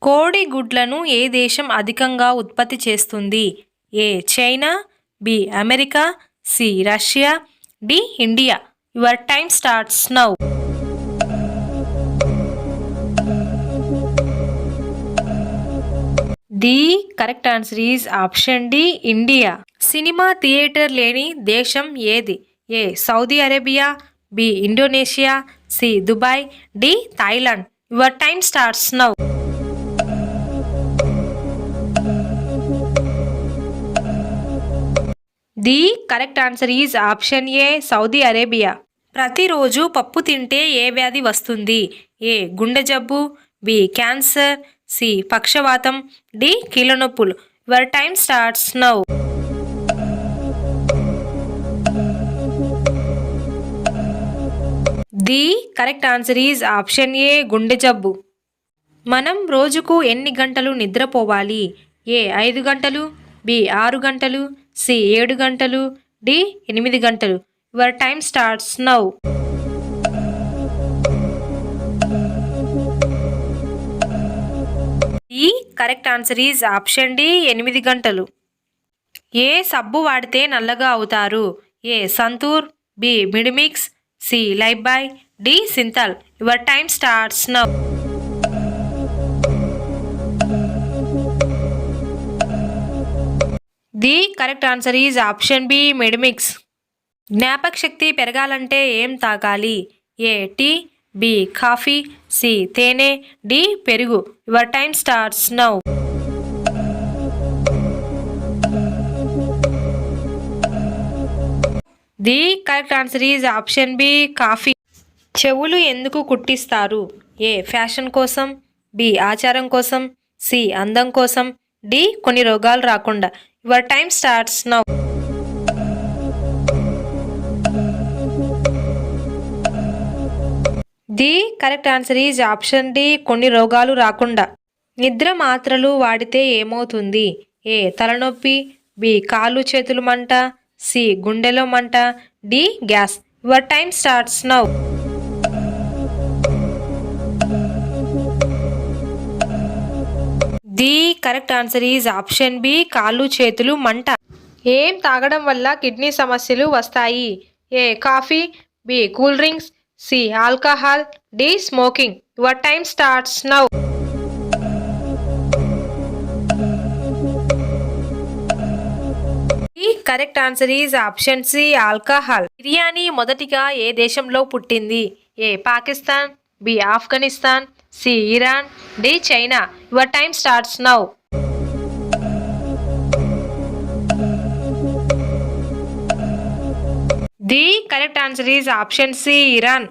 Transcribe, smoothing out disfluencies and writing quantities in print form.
కోడి గుడ్లను ఏ దేశం అధికంగా ఉత్పత్తి చేస్తుంది? A China, B America, C Russia, D India. Your time starts now. The correct answer is option D India. Cinema theatre లేని దేశం ఏది? A Saudi Arabia, B Indonesia, C Dubai, D Thailand. Your time starts now. The correct answer is option A Saudi Arabia. ప్రతిరోజు పప్పు తింటే ఏ వ్యాధి వస్తుంది? A గుండె జబ్బు, బి క్యాన్సర్, సి పక్షవాతం, డి కీళ్ళనొప్పులు. Your time starts now. The correct answer is option ఏ గుండె జబ్బు. మనం రోజుకు ఎన్ని గంటలు నిద్రపోవాలి? ఏ 5 గంటలు, బి 6 గంటలు, సి 7 గంటలు, డి 8 గంటలు. Your time starts now. The correct answer is option D 8 గంటలు. ఏ సబ్బు వాడితే నల్లగా అవుతారు? A Santoor, B Medimix, C Lifebuoy, D Cinthol. Your time starts now. The correct answer is option B Medimix. జ్ఞాపక శక్తి పెరగాలంటే ఏం తాగాలి? A tea, B coffee, C తేనె, డి పెరుగు. Your time starts now. The correct answer is option B coffee. చెవులు ఎందుకు కుట్టిస్తారు? ఏ fashion కోసం, బి ఆచారం కోసం, సి అందం కోసం, డి కొన్ని రోగాలు రాకుండా. Your time starts now. The correct answer is option D కొన్ని రోగాలు రాకుండా. నిద్ర మాత్రలు వాడితే ఏమవుతుంది? ఏ తలనొప్పి, బి కాళ్ళు చేతులు మంట, సి గుండెలో మంట, D gas. Your time starts now. The correct answer is option B కాళ్ళు చేతులు మంట. ఏం తాగడం వల్ల కిడ్నీ సమస్యలు వస్తాయి? A coffee, B cool drinks, C alcohol, D smoking. Your time starts now. The correct answer is option C alcohol. Biryani మొదటిగా ఏ దేశంలో పుట్టింది? A Pakistan, B Afghanistan, C Iran, D China. Your time starts now. The correct answer is option C Iran.